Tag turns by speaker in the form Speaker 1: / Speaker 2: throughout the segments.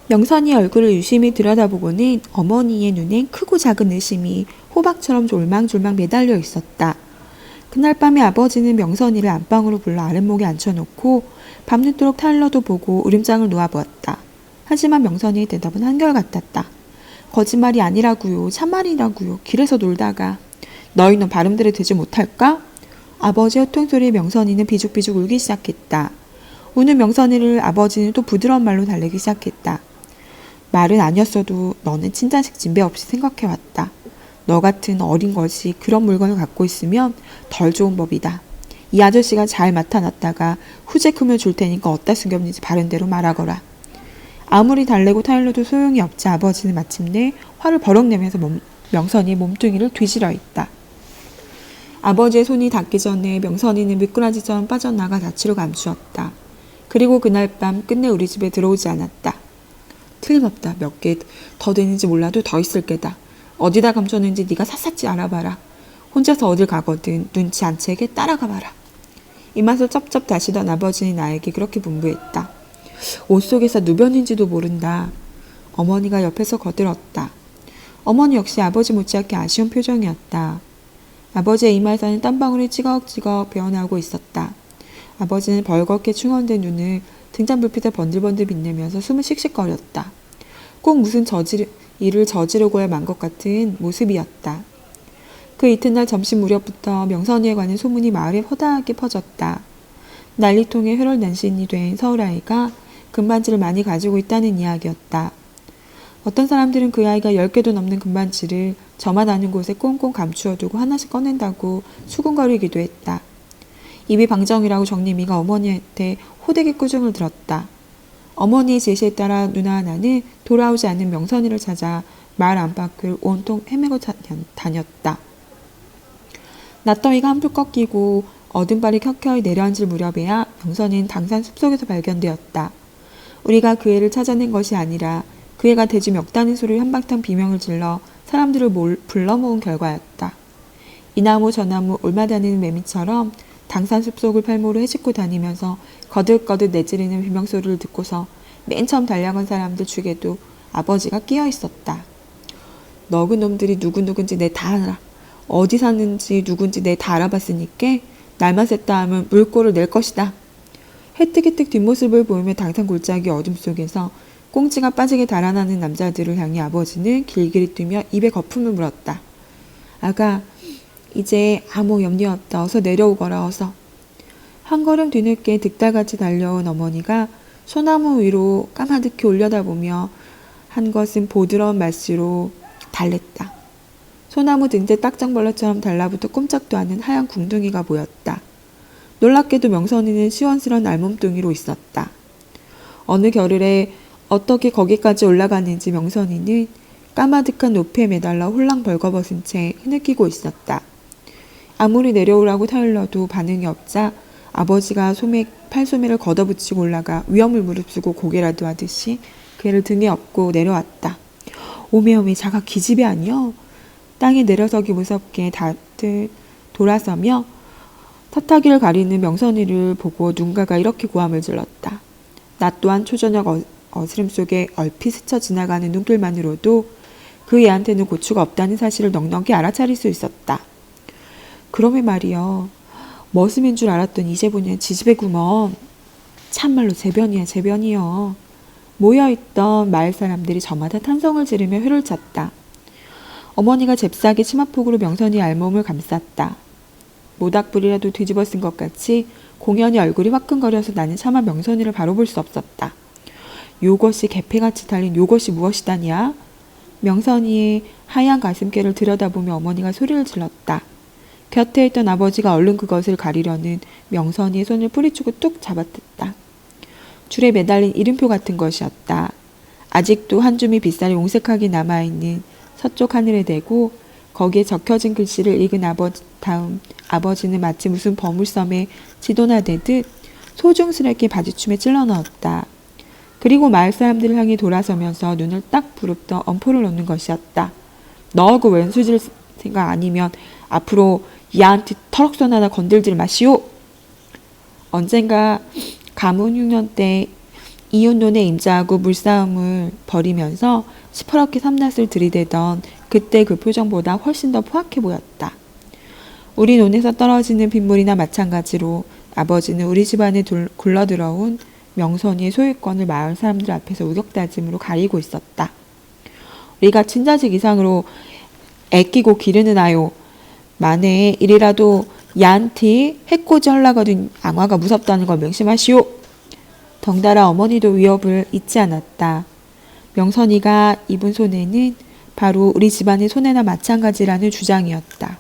Speaker 1: 명선이 얼굴을 유심히 들여다보고는 어머니의 눈엔 크고 작은 의심이 호박처럼 졸망졸망 매달려 있었다. 그날 밤에 아버지는 명선이를 안방으로 불러 아랫목에 앉혀놓고 밤늦도록 타일러도 보고 으름장을 놓아보았다. 하지만 명선이의 대답은 한결같았다. 거짓말이 아니라고요. 참말이라고요. 길에서 놀다가. 너희는 발음대로 되지 못할까? 아버지의 호통소리에 명선이는 비죽비죽 울기 시작했다. 우는 명선이를 아버지는 또 부드러운 말로 달래기 시작했다. 말은 아니었어도 너는 친자식 진배 없이 생각해왔다. 너 같은 어린 것이 그런 물건을 갖고 있으면 덜 좋은 법이다. 이 아저씨가 잘 나타났다가 후제금을 줄 테니까 어디다 숨겼는지 바른대로 말하거라. 아무리 달래고 타일러도 소용이 없자 아버지는 마침내 화를 버럭 내면서 명선이의 몸뚱이를 뒤질어 있다. 아버지의 손이 닿기 전에 명선이는 미꾸라지처럼 빠져나가 다치로 감추었다. 그리고 그날 밤 끝내 우리 집에 들어오지 않았다. 틀림없다. 몇 개 더 되는지 몰라도 더 있을 게다. 어디다 감췄는지 네가 샅샅이 알아봐라. 혼자서 어딜 가거든 눈치 안 채게 따라가봐라. 입맛을 쩝쩝 다시던 아버지는 나에게 그렇게 분부했다. 옷 속에서 누변인지도 모른다. 어머니가 옆에서 거들었다. 어머니 역시 아버지 못지않게 아쉬운 표정이었다. 아버지의 이마에서는 땀방울이 찌걱찌걱 배어나오고 있었다. 아버지는 벌겋게 충원된 눈을 등잔불빛에 번들번들 빛내면서 숨을 씩씩거렸다. 꼭 무슨 일을 저지르고야 만 것 같은 모습이었다. 그 이튿날 점심 무렵부터 명선이에 관한 소문이 마을에 허다하게 퍼졌다. 난리통에 혈혈난신이 된 서울아이가 금반지를 많이 가지고 있다는 이야기였다. 어떤 사람들은 그 아이가 10개도 넘는 금반지를 저만 아는 곳에 꽁꽁 감추어두고 하나씩 꺼낸다고 수군거리기도 했다. 입이 방정이라고 정림이가 어머니한테 호되게 꾸중을 들었다. 어머니의 제시에 따라 누나 하나는 돌아오지 않는 명선이를 찾아 마을 안팎을 온통 헤매고 다녔다. 낫더위가 한풀 꺾이고 어둠발이 켜켜이 내려앉을 무렵에야 명선이는 당산 숲속에서 발견되었다. 우리가 그 애를 찾아낸 것이 아니라 그 애가 대지 멱다는 소리로 한바탕 비명을 질러 사람들을 불러 모은 결과였다. 이 나무 저 나무 올마다니는 매미처럼 당산 숲속을 팔모로 헤집고 다니면서 거듭거듭 내지르는 비명소리를 듣고서 맨 처음 달려간 사람들 중에도 아버지가 끼어 있었다. 너그 놈들이 누구누군지 내 다 알아. 어디 사는지 누군지 내 다 알아봤으니까 날만 샜다 하면 물꼬를 낼 것이다. 해뜩해뜩 뒷모습을 보이며 당산 골짜기 어둠 속에서 꽁지가 빠지게 달아나는 남자들을 향해 아버지는 길길이 뛰며 입에 거품을 물었다. 아가, 이제 아무 염려 없다. 어서 내려오거라. 어서. 한 걸음 뒤늦게 득달같이 달려온 어머니가 소나무 위로 까마득히 올려다보며 한 것은 보드러운 말씨로 달랬다. 소나무 등대 딱정벌레처럼 달라붙어 꼼짝도 않은 하얀 궁둥이가 보였다. 놀랍게도 명선이는 시원스런 알몸뚱이로 있었다. 어느 겨울에 어떻게 거기까지 올라가는지 명선이는 까마득한 높이에 매달라 홀랑 벌거벗은 채 흐느끼고 있었다. 아무리 내려오라고 타일러도 반응이 없자 아버지가 팔소매를 걷어붙이고 올라가 위험을 무릅쓰고 고개라도 하듯이 그애를 등에 업고 내려왔다. 오메오메 자가 기집애 아니여? 땅에 내려서기 무섭게 다들 돌아서며 탓하기를 가리는 명선이를 보고 누군가가 이렇게 고함을 질렀다. 나 또한 초저녁 어스름 속에 얼핏 스쳐 지나가는 눈길만으로도 그 애한테는 고추가 없다는 사실을 넉넉히 알아차릴 수 있었다. 그러면 말이여, 머슴인 줄 알았더니 이제 보니 지지배구먼. 참말로 제변이야 제변이여. 모여있던 마을 사람들이 저마다 탄성을 지르며 회를 쳤다. 어머니가 잽싸게 치마폭으로 명선이의 알몸을 감쌌다. 모닥불이라도 뒤집어 쓴 것 같이 공연히 얼굴이 화끈거려서 나는 차마 명선이를 바로 볼 수 없었다. 요것이 개패같이 달린 요것이 무엇이다냐? 명선이의 하얀 가슴께를 들여다보며 어머니가 소리를 질렀다. 곁에 있던 아버지가 얼른 그것을 가리려는 명선이의 손을 뿌리치고 뚝 잡아뜯다. 줄에 매달린 이름표 같은 것이었다. 아직도 한 줌이 빗살이 옹색하게 남아있는 서쪽 하늘에 대고 거기에 적혀진 글씨를 읽은 다음 아버지는 마치 무슨 버물섬에 지도나대듯 소중스럽게 바지춤에 찔러 넣었다. 그리고 마을 사람들을 향해 돌아서면서 눈을 딱 부릅떠 엄포를 놓는 것이었다. 너 그 왼수질 생각 아니면 앞으로 야한테 털럭선 하나 건들질 마시오. 언젠가 가문 흉년 때 이웃논에 임자하고 물싸움을 벌이면서 시퍼렇게 삼낯을 들이대던 그때 그 표정보다 훨씬 더 포악해 보였다. 우리 논에서 떨어지는 빗물이나 마찬가지로 아버지는 우리 집안에 굴러들어온 명선이의 소유권을 마을 사람들 앞에서 우격다짐으로 가리고 있었다. 우리가 친자식 이상으로 애끼고 기르는 아요. 만에 이리라도 야한티 해코지 헐라거든 앙화가 무섭다는 걸 명심하시오. 덩달아 어머니도 위협을 잊지 않았다. 명선이가 입은 손해는 바로 우리 집안의 손해나 마찬가지라는 주장이었다.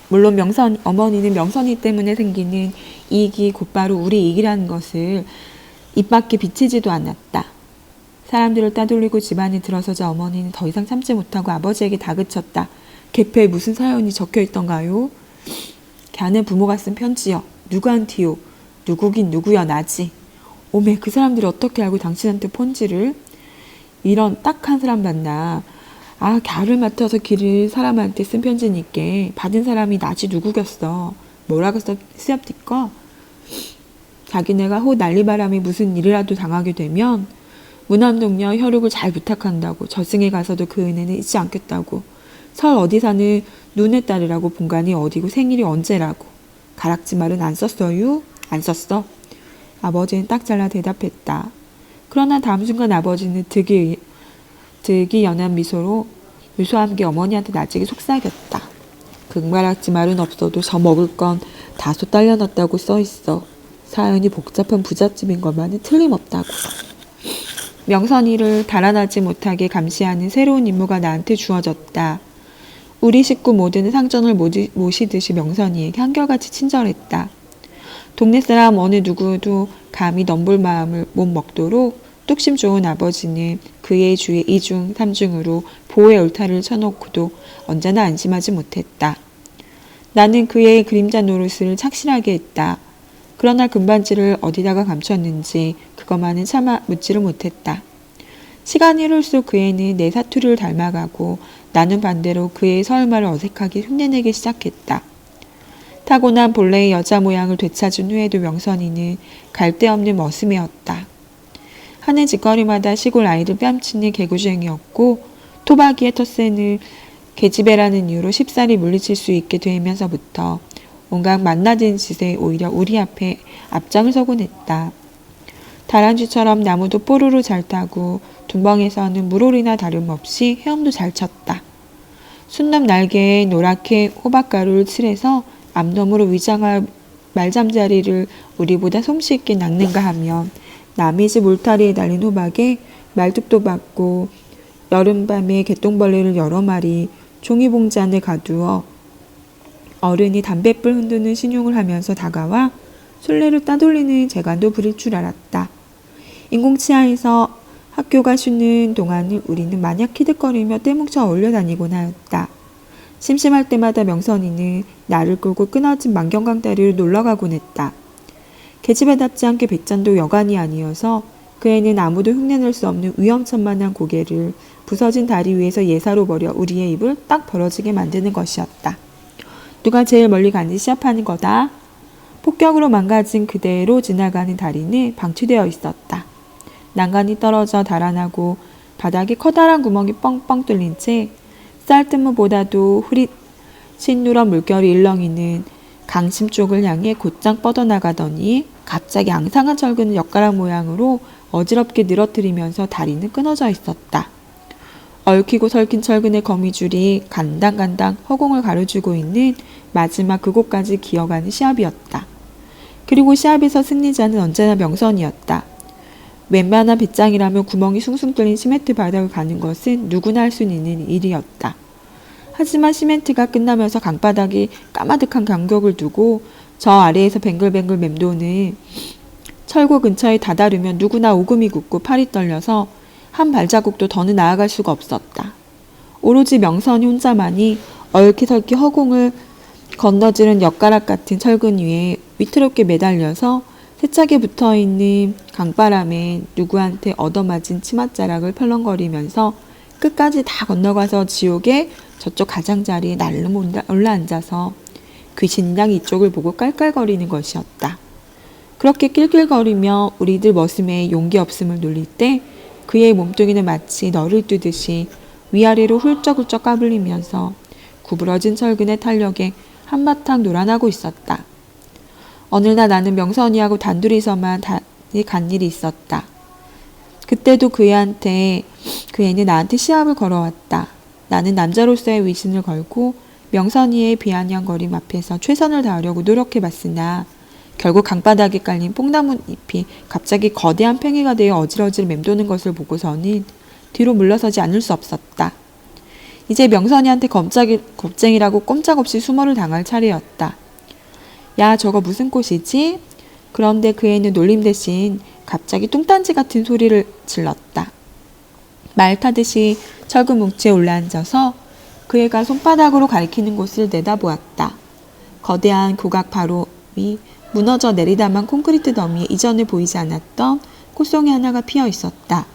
Speaker 1: 물론 어머니는 명선이 때문에 생기는 이익이 곧바로 우리 이익이라는 것을 입 밖에 비치지도 않았다. 사람들을 따돌리고 집안에 들어서자 어머니는 더 이상 참지 못하고 아버지에게 다그쳤다. 개표에 무슨 사연이 적혀 있던가요? 걔는 부모가 쓴 편지요. 누구한테요? 누구긴 누구야 나지. 오메 그 사람들이 어떻게 알고 당신한테 편지를? 이런 딱한 사람 만나. 갸를 맡아서 기를 사람한테 쓴 편지니까 받은 사람이 나지 누구겠어. 뭐라고 쓰엽디꺼? 자기네가 호 난리바람에 무슨 일이라도 당하게 되면 무남동녀 혈육을 잘 부탁한다고 저승에 가서도 그 은혜는 잊지 않겠다고 설 어디 사는 눈의 딸이라고 본관이 어디고 생일이 언제라고 가락지 말은 안 썼어요? 안 썼어. 아버지는 딱 잘라 대답했다. 그러나 다음 순간 아버지는 득이 연한 미소로 유소함께 어머니한테 나지게 속삭였다. 금가락지 말은 없어도 저 먹을 건 다소 딸려놨다고 써있어. 사연이 복잡한 부잣집인 것만은 틀림없다고. 명선이를 달아나지 못하게 감시하는 새로운 임무가 나한테 주어졌다. 우리 식구 모두는 상전을 모시듯이 명선이에게 한결같이 친절했다. 동네 사람 어느 누구도 감히 넘볼 마음을 못 먹도록 뚝심 좋은 아버지는 그의 주에 2중 3중으로 보호의 울타리를 쳐놓고도 언제나 안심하지 못했다. 나는 그의 그림자 노릇을 착실하게 했다. 그러나 금반지를 어디다가 감췄는지 그것만은 차마 묻지를 못했다. 시간이 흐를수록 그 애는 내 사투리를 닮아가고 나는 반대로 그의 서울말을 어색하게 흉내내기 시작했다. 타고난 본래의 여자 모양을 되찾은 후에도 명선이는 갈데없는 머슴이었다. 하는 짓거리마다 시골 아이를 뺨치는 개구쟁이였고 토박이의 텃세는 계집애라는 이유로 쉽사리 물리칠 수 있게 되면서부터 온갖 만나는 짓에 오히려 우리 앞에 앞장을 서곤 했다. 다람쥐처럼 나무도 뽀로로 잘 타고 둔벙에서는 물오리나 다름없이 헤엄도 잘 쳤다. 순놈 날개에 노랗게 호박가루를 칠해서 앞놈으로 위장할 말잠자리를 우리보다 솜씨있게 낚는가 하면 남의 집 울타리에 달린 호박에 말뚝도 받고 여름밤에 개똥벌레를 여러 마리 종이봉지 안에 가두어 어른이 담뱃불 흔드는 신용을 하면서 다가와 술래를 따돌리는 재간도 부릴 줄 알았다. 인공치하에서 학교가 쉬는 동안을 우리는 마냥 키득거리며 떼뭉쳐 어울려 다니곤 하였다. 심심할 때마다 명선이는 나를 끌고 끊어진 만경강다리로 놀러가곤 했다. 계집애답지 않게 백잔도 여간이 아니어서 그 애는 아무도 흉내낼 수 없는 위험천만한 고개를 부서진 다리 위에서 예사로 버려 우리의 입을 딱 벌어지게 만드는 것이었다. 누가 제일 멀리 가는지 시합하는 거다. 폭격으로 망가진 그대로 지나가는 다리는 방치되어 있었다. 난간이 떨어져 달아나고 바닥에 커다란 구멍이 뻥뻥 뚫린 채 쌀뜨무보다도 흐릿신 누런 물결이 일렁이는 강심 쪽을 향해 곧장 뻗어나가더니 갑자기 앙상한 철근을 엿가락 모양으로 어지럽게 늘어뜨리면서 다리는 끊어져 있었다. 얽히고 설킨 철근의 거미줄이 간당간당 허공을 가로주고 있는 마지막 그곳까지 기어가는 시합이었다. 그리고 시합에서 승리자는 언제나 명선이었다. 웬만한 빗장이라면 구멍이 숭숭 뚫린 시멘트 바닥을 가는 것은 누구나 할 수 있는 일이었다. 하지만 시멘트가 끝나면서 강바닥이 까마득한 간격을 두고 저 아래에서 뱅글뱅글 맴도는 철고 근처에 다다르면 누구나 오금이 굳고 팔이 떨려서 한 발자국도 더는 나아갈 수가 없었다. 오로지 명선이 혼자만이 얼키설키 허공을 건너지는 엿가락 같은 철근 위에 위태롭게 매달려서 세차게 붙어있는 강바람에 누구한테 얻어맞은 치맛자락을 펄렁거리면서 끝까지 다 건너가서 지옥의 저쪽 가장자리에 날름 올라앉아서 귀신양 이쪽을 보고 깔깔거리는 것이었다. 그렇게 낄낄거리며 우리들 머슴의 용기 없음을 놀릴 때 그의 몸뚱이는 마치 너를 뜨듯이 위아래로 훌쩍훌쩍 까불리면서 구부러진 철근의 탄력에 한바탕 놀아나고 있었다. 어느 날 나는 명선이하고 단둘이서만 간 일이 있었다. 그때도 그 애는 나한테 시합을 걸어왔다. 나는 남자로서의 위신을 걸고 명선이의 비아냥거림 앞에서 최선을 다하려고 노력해봤으나 결국 강바닥에 깔린 뽕나무잎이 갑자기 거대한 팽이가 되어 어질어질 맴도는 것을 보고서는 뒤로 물러서지 않을 수 없었다. 이제 명선이한테 겁쟁이라고 꼼짝없이 수모를 당할 차례였다. 야, 저거 무슨 꽃이지? 그런데 그 애는 놀림 대신 갑자기 뚱딴지 같은 소리를 질렀다. 말 타듯이 철근 뭉치에 올라앉아서 그 애가 손바닥으로 가리키는 곳을 내다보았다. 거대한 고각 바로 위 무너져 내리다만 콘크리트 더미에 이전에 보이지 않았던 꽃송이 하나가 피어 있었다.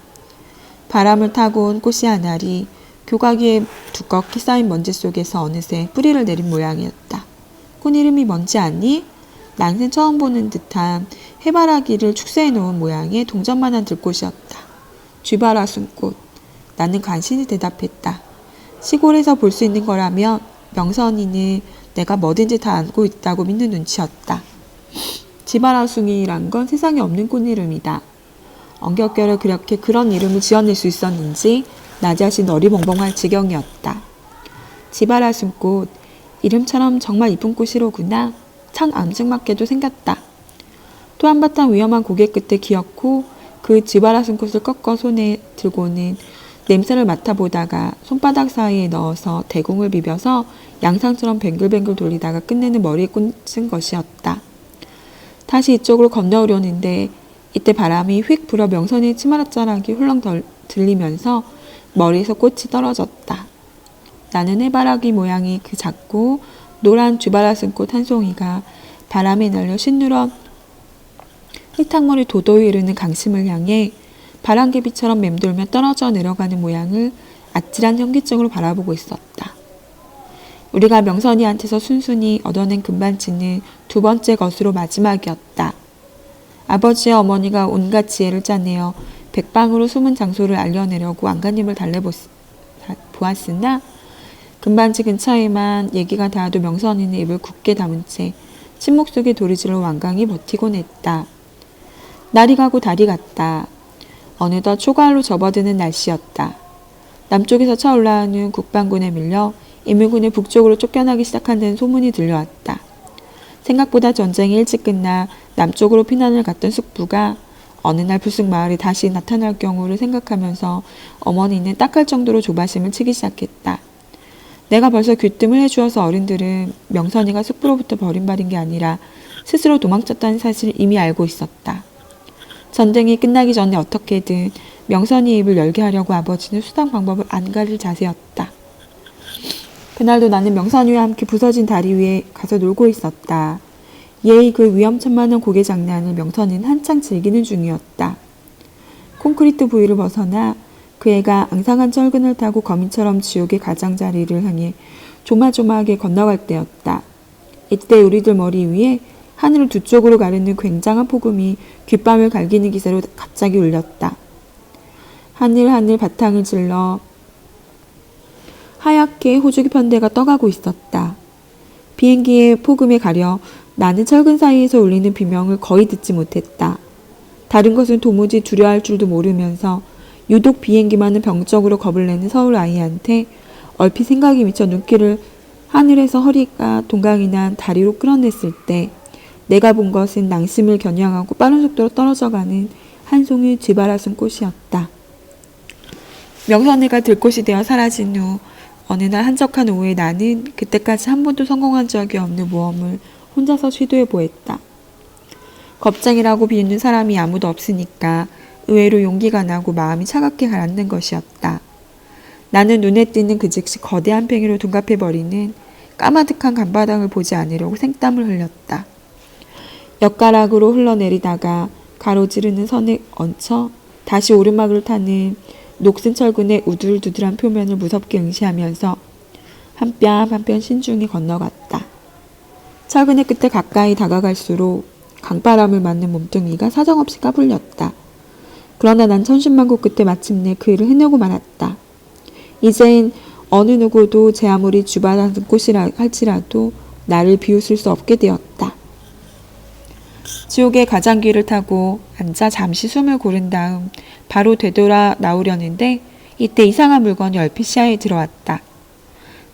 Speaker 1: 바람을 타고 온 꽃이 하나리 교각 위에 두껍게 쌓인 먼지 속에서 어느새 뿌리를 내린 모양이었다. 꽃 이름이 뭔지 아니? 난생 처음 보는 듯한 해바라기를 축새해 놓은 모양의 동전만한 들꽃이었다. 쥐바라순꽃. 나는 간신히 대답했다. 시골에서 볼 수 있는 거라면 명선이는 내가 뭐든지 다 알고 있다고 믿는 눈치였다. 지바라숭이란 건 세상에 없는 꽃 이름이다. 엉겹결에 그런 이름을 지어낼 수 있었는지 나 자신 어리벙벙할 지경이었다. 지바라숭꽃, 이름처럼 정말 이쁜 꽃이로구나. 참 앙증맞게도 생겼다. 또 한바탕 위험한 고개 끝에 기어코 그 지바라숭꽃을 꺾어 손에 들고는 냄새를 맡아보다가 손바닥 사이에 넣어서 대공을 비벼서 양상처럼 뱅글뱅글 돌리다가 끝내는 머리에 꽂은 것이었다. 다시 이쪽으로 건너오려는데 이때 바람이 휙 불어 명선이의 치마자락이 훌렁 들리면서 머리에서 꽃이 떨어졌다. 나는 해바라기 모양이 그 작고 노란 쥐바라슨꽃 한 송이가 바람에 날려 흰누런 흙탕물이 도도히 흐르는 강심을 향해 바람개비처럼 맴돌며 떨어져 내려가는 모양을 아찔한 현기증으로 바라보고 있었다. 우리가 명선이한테서 순순히 얻어낸 금반지는 두 번째 것으로 마지막이었다. 아버지와 어머니가 온갖 지혜를 짜내어 백방으로 숨은 장소를 알려내려고 안간힘을 달래보았으나 금반지 근처에만 얘기가 닿아도 명선이는 입을 굳게 다문 채 침묵 속에 도리질로 완강히 버티곤 했다. 날이 가고 달이 갔다. 어느덧 초가을로 접어드는 날씨였다. 남쪽에서 차올라오는 국방군에 밀려 인민군이 북쪽으로 쫓겨나기 시작한다는 소문이 들려왔다. 생각보다 전쟁이 일찍 끝나 남쪽으로 피난을 갔던 숙부가 어느 날 불쑥 마을에 다시 나타날 경우를 생각하면서 어머니는 딱할 정도로 조바심을 치기 시작했다. 내가 벌써 귀뜸을 해주어서 어른들은 명선이가 숙부로부터 버림받은 게 아니라 스스로 도망쳤다는 사실을 이미 알고 있었다. 전쟁이 끝나기 전에 어떻게든 명선이의 입을 열게 하려고 아버지는 수당 방법을 안 가릴 자세였다. 그날도 나는 명선이와 함께 부서진 다리 위에 가서 놀고 있었다. 예의 그 위험천만한 고개 장난을 명선이는 한창 즐기는 중이었다. 콘크리트 부위를 벗어나 그 애가 앙상한 철근을 타고 거민처럼 지옥의 가장자리를 향해 조마조마하게 건너갈 때였다. 이때 우리들 머리 위에 하늘을 두 쪽으로 가르는 굉장한 폭음이 귓밤을 갈기는 기세로 갑자기 울렸다. 하늘 바탕을 질러 하얗게 호주기 편대가 떠가고 있었다. 비행기의 폭음에 가려 나는 철근 사이에서 울리는 비명을 거의 듣지 못했다. 다른 것은 도무지 두려워할 줄도 모르면서 유독 비행기만은 병적으로 겁을 내는 서울 아이한테 얼핏 생각이 미쳐 눈길을 하늘에서 허리가 동강이 난 다리로 끌어냈을 때 내가 본 것은 낭심을 겨냥하고 빠른 속도로 떨어져가는 한 송이 쥐바라순 꽃이었다. 명선이가 들꽃이 되어 사라진 후 어느 날 한적한 오후에 나는 그때까지 한 번도 성공한 적이 없는 모험을 혼자서 시도해 보았다. 겁쟁이라고 비웃는 사람이 아무도 없으니까 의외로 용기가 나고 마음이 차갑게 가라앉는 것이었다. 나는 눈에 띄는 그 즉시 거대한 팽이로 둔갑해버리는 까마득한 간바닥을 보지 않으려고 생땀을 흘렸다. 엿가락으로 흘러내리다가 가로지르는 선에 얹혀 다시 오르막을 타는 녹슨 철근의 우둘두둘한 표면을 무섭게 응시하면서 한 뼘 한 뼘 신중히 건너갔다. 철근의 끝에 가까이 다가갈수록 강바람을 맞는 몸뚱이가 사정없이 까불렸다. 그러나 난 천신만고 끝에 마침내 그 일을 해내고 말았다. 이젠 어느 누구도 제 아무리 주바라는 꽃이라 할지라도 나를 비웃을 수 없게 되었다. 지옥의 가장귀를 타고 앉아 잠시 숨을 고른 다음 바로 되돌아 나오려는데 이때 이상한 물건이 얼핏 시야에 들어왔다.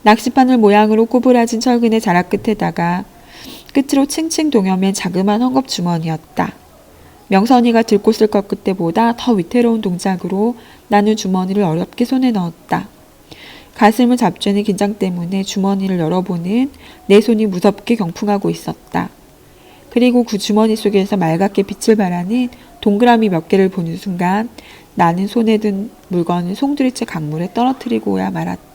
Speaker 1: 낚시바늘 모양으로 꼬부라진 철근의 자락 끝에다가 끝으로 칭칭 동여맨 자그마한 헝겊 주머니였다. 명선이가 들고 쓸 것 그때보다 더 위태로운 동작으로 나는 주머니를 어렵게 손에 넣었다. 가슴을 잡쬐는 긴장 때문에 주머니를 열어보는 내 손이 무섭게 경풍하고 있었다. 그리고 그 주머니 속에서 맑게 빛을 발하는 동그라미 몇 개를 보는 순간 나는 손에 든 물건을 송두리째 강물에 떨어뜨리고야 말았다.